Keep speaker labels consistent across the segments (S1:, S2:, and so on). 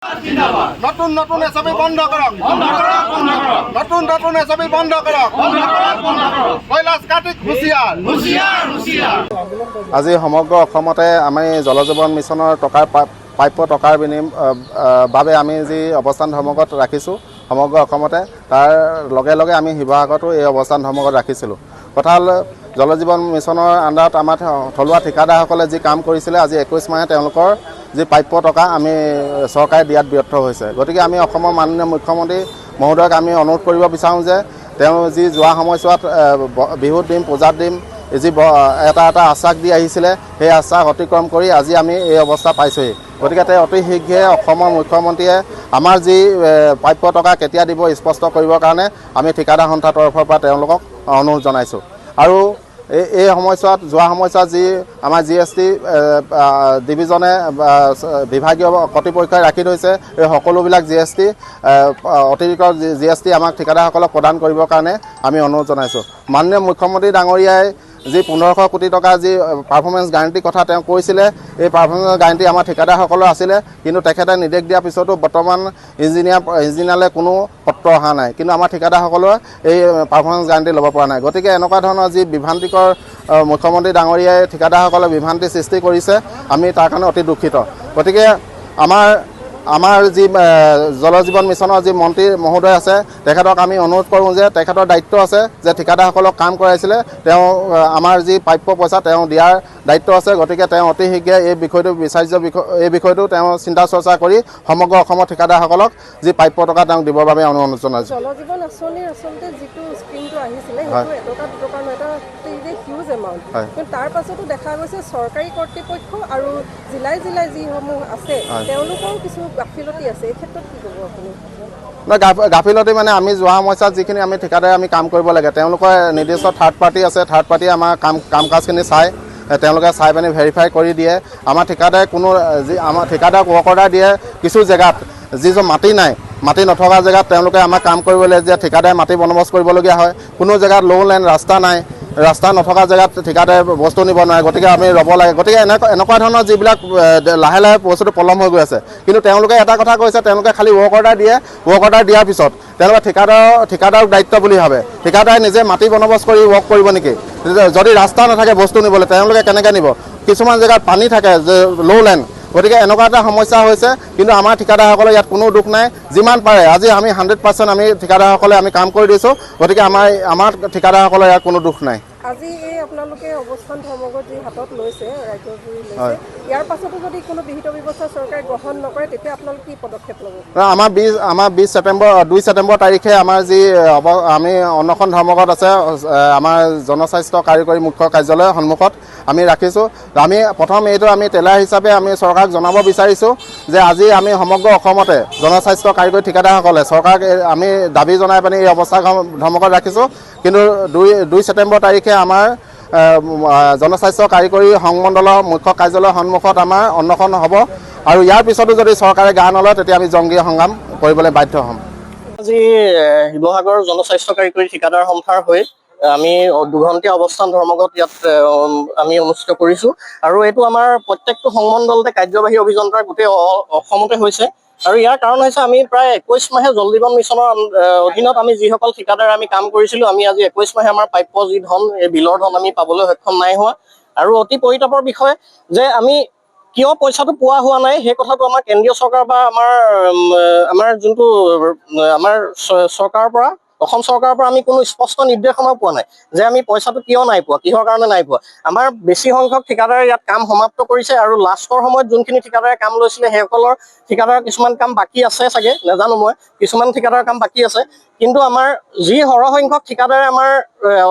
S1: নতুন নতুন এছবি বন্ধ কৰক, নতুন নতুন এছবি বন্ধ কৰক, কৈলাশ কাটিক হুঁচিয়াৰ।
S2: আজি সমগ্ৰ অসমতে আমি জল জীৱন মিছনৰ টকাৰ প্ৰাপ্য টকাৰ বাবে আমি যি অৱস্থান ধৰ্মঘট ৰাখিছোঁ সমগ্ৰ অসমতে, তাৰ লগে লগে আমি শিৱসাগৰতো এই অৱস্থান ধৰ্মঘট ৰাখিছিলোঁ। কথা হ'ল জল জীৱন মিছনৰ আণ্ডাৰত আমাৰ থলুৱা ঠিকাদাৰসকলে যি কাম কৰিছিলে, আজি 21 মাহে তেওঁলোকৰ যি প্ৰাপ্য টকা আমি চৰকাৰে দিয়াত ব্যৰ্থ হৈছে। গতিকে আমি অসমৰ মাননীয় মুখ্যমন্ত্ৰী মহোদয়ক আমি অনুৰোধ কৰিব বিচাৰোঁ যে তেওঁ যি যোৱা সময়ছোৱাত বিহুত দিম, পূজাত দিম, যি এটা আশ্বাস দি আহিছিলে, সেই আশ্বাস অতিক্ৰম কৰি আজি আমি এই অৱস্থা পাইছোঁহি। গতিকে তেওঁ অতি শীঘ্ৰে অসমৰ মুখ্যমন্ত্ৰীয়ে আমাৰ যি প্ৰাপ্য টকা কেতিয়া দিব স্পষ্ট কৰিবৰ কাৰণে আমি ঠিকাদাৰ সন্থাৰ তৰফৰ পৰা তেওঁলোকক অনুৰোধ জনাইছোঁ। আৰু এই সময়ছোৱাত যোৱা সময়ছোৱাত যি আমাৰ GST ডিভিজনে বিভাগীয় কৰ্তৃপক্ষই ৰাখি থৈছে, এই সকলোবিলাক GST অতিৰিক্ত GST আমাক ঠিকাদাৰসকলক প্ৰদান কৰিবৰ কাৰণে আমি অনুৰোধ জনাইছোঁ। মাননীয় মুখ্যমন্ত্ৰী ডাঙৰীয়াই যি 1500 কোটি টকা যি পাৰফৰ্মেঞ্চ গ্যাৰাণ্টিৰ কথা তেওঁ কৈছিলে, এই পাৰফৰ্মেঞ্চ গ্যাৰাণ্টি আমাৰ ঠিকাদাৰসকলৰ আছিলে, কিন্তু তেখেতে নিৰ্দেশ দিয়াৰ পিছতো বৰ্তমান ইঞ্জিনিয়াৰলৈ কোনো পত্ৰ অহা নাই, কিন্তু আমাৰ ঠিকাদাৰসকলে এই পাৰফৰ্মেঞ্চ গ্যাৰাণ্টি ল'ব পৰা নাই। গতিকে এনেকুৱা ধৰণৰ যি বিভ্ৰান্তিকৰ মুখ্যমন্ত্ৰী ডাঙৰীয়াই ঠিকাদাৰসকলে বিভ্ৰান্তি সৃষ্টি কৰিছে, আমি তাৰ কাৰণে অতি দুখিত। গতিকে আমাৰ যি জল জীৱন মিছনৰ যি মন্ত্ৰী মহোদয় আছে, তেখেতক আমি অনুৰোধ কৰোঁ যে তেখেতৰ দায়িত্ব আছে যে ঠিকাদাৰসকলক কাম কৰাইছিলে, তেওঁ আমাৰ যি প্ৰাপ্য পইচা তেওঁ দিয়াৰ দায়িত্ব আছে। গতিকে তেওঁ অতি শীঘ্ৰে এই বিষয়টো এই বিষয়টো তেওঁ চিন্তা চৰ্চা কৰি সমগ্ৰ অসমৰ ঠিকাদাৰসকলক যি প্ৰাপ্য টকা তেওঁক দিবৰ বাবে অনুৰোধ জনাইছোঁ।
S3: জল জীৱন আঁচনিৰ আচলতে যিটো স্কিমটো আহিছিলে, সেইটো এটকা দুটকা নহয়, এটা হিউজ এমাউণ্ট, কিন্তু তাৰ পাছতো দেখা গৈছে চৰকাৰী কৰ্তৃপক্ষ আৰু জিলাই যিসমূহ আছে তেওঁলোকৰ কিছু গাফিলতি আছে। এই ক্ষেত্ৰত কি ক'ব আপুনি?
S2: গাফিলতি মানে আমি যোৱা সময়ছোৱাত যিখিনি আমি ঠিকাদাৰে আমি কাম কৰিব লাগে, তেওঁলোকৰ নিৰ্দিষ্ট থাৰ্ড পাৰ্টি আছে, থাৰ্ড পাৰ্টিয়ে আমাৰ কাম কাজখিনি তেওঁলোকে চাই পিনি ভেৰিফাই কৰি দিয়ে। আমাৰ ঠিকাদাৰে আমাৰ ঠিকাদাৰক ৱৰ্ক অৰ্ডাৰ দিয়ে কিছু জেগাত যিবোৰ মাটি নাই, মাটি নথকা জেগাত তেওঁলোকে আমাক কাম কৰিবলৈ যে ঠিকাদাৰে মাটি বন্দবস্ত কৰিবলগীয়া হয়। কোনো জেগাত ল' লেণ্ড ৰাস্তা নাই, ৰাস্তা নথকা জেগাত ঠিকাদাৰে বস্তু নিব নোৱাৰে, গতিকে আমি ৰ'ব লাগে। গতিকে এনেকুৱা ধৰণৰ যিবিলাক লাহে লাহে বস্তুটো পলম হৈ গৈ আছে। কিন্তু তেওঁলোকে এটা কথা কৈছে, তেওঁলোকে খালি ৱৰ্ক অৰ্ডাৰ দিয়ে, ৱৰ্ক অৰ্ডাৰ দিয়াৰ পিছত তেওঁলোকে ঠিকাদাৰক দায়িত্ব বুলি ভাবে। ঠিকাদাৰে নিজে মাটি বন্দবস্ত কৰি ৱৰ্ক কৰিব নেকি? যদি ৰাস্তা নাথাকে বস্তু নিবলৈ, তেওঁলোকে কেনেকৈ নিব? কিছুমান জেগাত পানী থাকে, ল' লেণ্ড। গতিকে এনেকুৱা এটা সমস্যা হৈছে, কিন্তু আমাৰ ঠিকাদাৰসকলৰ ইয়াত কোনো দুখ নাই। যিমান পাৰে আজি আমি 100% আমি ঠিকাদাৰসকলে আমি কাম কৰি দিছোঁ। গতিকে আমাৰ ঠিকাদাৰসকলৰ ইয়াত কোনো দুখ নাই।
S3: আজি এই আপোনালোকে অৱস্থান ধৰ্মঘট যি হাতত লৈছে, ৰাজ্যজুৰি লৈছে, ইয়াৰ পাছতো যদি কোনো বিহিত ব্যৱস্থা চৰকাৰে গ্ৰহণ নকৰে, তেতিয়া আপোনালোকে কি পদক্ষেপ ল'ব?
S2: আমাৰ 2 ছেপ্টেম্বৰ তাৰিখে আমাৰ যি আমি অনশন ধৰ্মঘট আছে আমাৰ জনস্বাস্থ্য কাৰিকৰী মুখ্য কাৰ্যালয়ৰ সন্মুখত আমি ৰাখিছোঁ। আমি প্ৰথম এইটো আমি টেলাৰ হিচাপে আমি চৰকাৰক জনাব বিচাৰিছোঁ যে আজি আমি সমগ্ৰ অসমতে জনস্বাস্থ্য কাৰিকৰী ঠিকাদাৰসকলে চৰকাৰক আমি দাবী জনাই পিনি এই অৱস্থা ধৰ্মঘট ৰাখিছোঁ। কিন্তু 2 ছেপ্টেম্বৰ তাৰিখে আমাৰ জনস্বাস্থ্য কাৰিকৰী সংমণ্ডলৰ মুখ্য কাৰ্যালয়ৰ সন্মুখত আমাৰ অনশন হ'ব, আৰু ইয়াৰ পিছতো যদি চৰকাৰে গা নলয় তেতিয়া আমি জংগী সংগ্ৰাম কৰিবলৈ বাধ্য হ'ম।
S4: আজি শিৱসাগৰ জনস্বাস্থ্য কাৰিকৰী ঠিকাদাৰ সন্থাৰ হৈ আমি 2 ঘণ্টীয়া অৱস্থান ধৰ্মঘট ইয়াত আমি অনুষ্ঠিত কৰিছোঁ, আৰু এইটো আমাৰ প্ৰত্যেকটো সংমণ্ডলতে কাৰ্যবাহী অভিযন্তাৰ গোটেই অসমতে হৈছে। আৰু ইয়াৰ কাৰণ হৈছে আমি প্ৰায় 21 মাহে জল জীৱন মিছনৰ অধীনত আমি যিসকল ঠিকাদাৰে আমি কাম কৰিছিলোঁ, আমি আজি 21 মাহে আমাৰ প্ৰাপ্য যি ধন, এই বিলৰ ধন আমি পাবলৈ সক্ষম নাই হোৱা। আৰু অতি পৰিতাপৰ বিষয় যে আমি কিয় পইচাটো পোৱা হোৱা নাই, সেই কথাটো আমাৰ কেন্দ্ৰীয় চৰকাৰ বা আমাৰ যোনটো আমাৰ চৰকাৰৰ পৰা, অসম চৰকাৰৰ পৰা আমি কোনো স্পষ্ট নিৰ্দেশনাও পোৱা নাই যে আমি পইচাটো কিয় নাই পোৱা, কিহৰ কাৰণে নাই পোৱা। আমাৰ বেছি সংখ্যক ঠিকাদাৰে ইয়াত কাম সমাপ্ত কৰিছে, আৰু লাষ্টৰ সময়ত যোনখিনি ঠিকাদাৰে কাম লৈছিলে সেইসকলৰ ঠিকাদাৰৰ কিছুমান কাম বাকী আছে চাগে, নাজানো মই, কিছুমান ঠিকাদাৰৰ কাম বাকী আছে। কিন্তু আমাৰ যি সৰহসংখ্যক ঠিকাদাৰে আমাৰ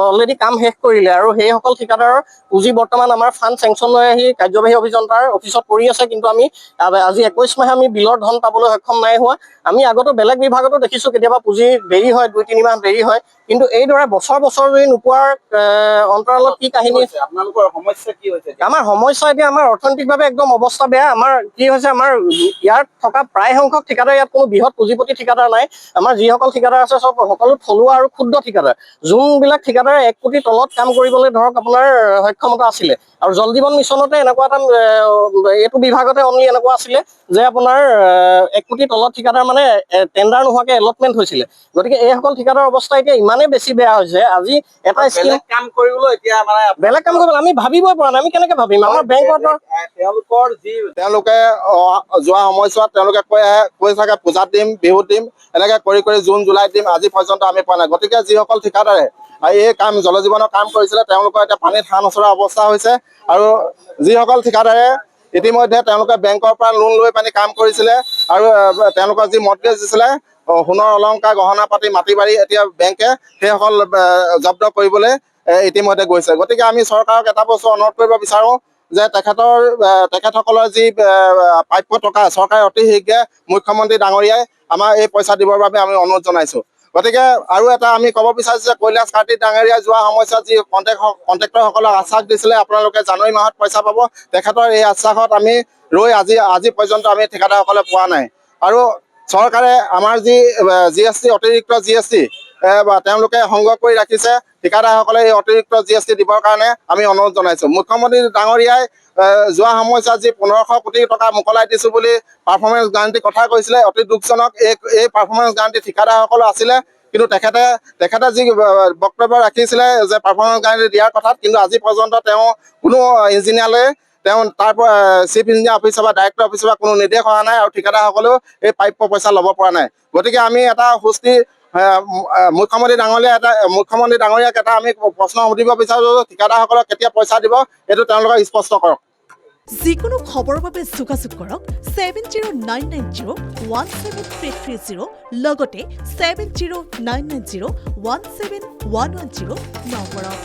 S4: অলৰেডি কাম শেষ কৰিলে, আৰু সেইসকল ঠিকাদাৰৰ পুঁজি বৰ্তমান আমাৰ ফাণ্ড চেংচন হৈ আহি কাৰ্যবাহী অভিযন্তাৰ অফিচত পৰি আছে, কিন্তু আমি আজি 21 মাহে আমি বিলৰ ধন পাবলৈ সক্ষম নাই হোৱা। আমি আগতো বেলেগ বিভাগতো দেখিছোঁ কেতিয়াবা পুঁজি দেৰি হয়, 2-3 মাহ দেৰি হয়, কিন্তু এইদৰে বছৰ ধৰি নোপোৱাৰ অন্তৰালত কি কাহিনী?
S1: আপোনালোকৰ সমস্যা কি হৈছে?
S4: আমাৰ সমস্যা এতিয়া আমাৰ অৰ্থনৈতিকভাৱে একদম অৱস্থা বেয়া। আমাৰ কি হৈছে, আমাৰ ইয়াত থকা প্ৰায় সংখ্যক ঠিকাদাৰ, ইয়াত কোনো বৃহৎ পুঁজিপতি ঠিকাদাৰ নাই। আমাৰ যিসকল ঠিকাদাৰ আছে সকলো থলুৱা আৰু ক্ষুদ্ৰ ঠিকাদাৰ, যোনবিলাক ঠিকাদাৰে 1 কোটিৰ তলত কাম কৰিবলৈ ধৰক আপোনাৰ সক্ষমতা আছিলে। আৰু জল জীৱন মিছনতে এনেকুৱা এটা এইটো বিভাগতে অনলি এনেকুৱা আছিলে যে আপোনাৰ 1 কোটিৰ তলত ঠিকাদাৰ মানে টেণ্ডাৰ নোহোৱাকৈ এলটমেণ্ট হৈছিলে। গতিকে এইসকল ঠিকাদাৰ অৱস্থা এতিয়া ইমানেই বেছি বেয়া হৈছে। আজি এটা স্কিম
S1: কাম কৰিবলৈ এতিয়া মানে
S4: বেলেগ কাম কৰিবলৈ আমি ভাবিবই পৰা নাই। আমি কেনেকে ভাবিম? আমাৰ বেংকত
S2: তেওঁলোকে যোৱা সময়ছোৱাত তেওঁলোকে কৈ থাকে পূজাত দিম, বিহুত দিম, এনেকৈ কৰি জুন জুলাইত দিম, আজি পৰ্যন্ত আমি পোৱা নাই। গতিকে যিসকল ঠিকাদাৰে এই কাম জল জীৱনৰ কাম কৰিছিলে তেওঁলোকৰ এতিয়া পানীত হাঁহ নচৰা অৱস্থা হৈছে। আৰু যিসকল ঠিকাদাৰে ইতিমধ্যে তেওঁলোকে বেংকৰ পৰা লোন লৈ পানি কাম কৰিছিলে আৰু তেওঁলোকৰ যি মৰ্টগেজ দিছিলে, সোণৰ অলংকাৰ, গহনা পাতি, মাটি বাৰী, এতিয়া বেংকে সেইসকল জব্দ কৰিবলৈ ইতিমধ্যে গৈছে। গতিকে আমি চৰকাৰক এটা বস্তু অনুৰোধ কৰিব বিচাৰোঁ যে তেখেতসকলৰ যি প্ৰাপ্য টকা চৰকাৰে অতি শীঘ্ৰে মুখ্যমন্ত্ৰী ডাঙৰীয়াই আমাৰ এই পইচা দিবৰ বাবে আমি অনুৰোধ জনাইছোঁ। গতিকে আৰু এটা আমি ক'ব বিচাৰিছোঁ যে কৈলাশ কাৰ্তিক ডাঙৰীয়াই যোৱা সময়ছোৱাত যি কণ্ট্ৰেক্টৰসকলক আশ্বাস দিছিলে আপোনালোকে জানুৱাৰী মাহত পইচা পাব, তেখেতৰ এই আশ্বাসত আমি ৰৈ আজি পৰ্যন্ত আমি ঠিকাদাৰসকলে পোৱা নাই। আৰু চৰকাৰে আমাৰ যি GST অতিৰিক্ত GST তেওঁলোকে সংগ্ৰহ কৰি ৰাখিছে, ঠিকাদাৰসকলে এই অতিৰিক্ত GST দিবৰ কাৰণে আমি অনুৰোধ জনাইছোঁ। মুখ্যমন্ত্ৰী ডাঙৰীয়াই যোৱা সময়ছোৱাত যি 1500 কোটি টকা মোকলাই দিছোঁ বুলি পাৰফৰ্মেঞ্চ গাৰেণ্টি কথা কৈছিলে, অতি দুখজনক। এই পাৰফৰ্মেঞ্চ গাৰেণ্টি ঠিকাদাৰসকলো আছিলে, কিন্তু তেখেতে যি বক্তব্য ৰাখিছিলে যে পাৰফৰ্মেঞ্চ গাৰেণ্টি দিয়াৰ কথাত, কিন্তু আজি পৰ্যন্ত তেওঁ কোনো ইঞ্জিনিয়াৰলৈ তাৰ পৰা চিফ ইঞ্জিনিয়াৰ অফিচৰ বা ডাইৰেক্টৰ অফিচৰ পৰা কোনো নিৰ্দেশ অহা নাই আৰু ঠিকাদাৰসকলেও এই প্ৰাপ্য পইচা ল'ব পৰা নাই। গতিকে আমি এটা সুস্থিৰ মুখ্যমন্ত্ৰী ডাঙৰীয়াক এটা আমি প্ৰশ্ন সুধিব বিচাৰোঁ, ঠিকাদাৰসকলক কেতিয়া পইচা দিব এইটো তেওঁলোকে স্পষ্ট কৰক।
S5: যিকোনো খবৰৰ বাবে যোগাযোগ কৰক 7099017330 লগতে 7099017110 নম্বৰত।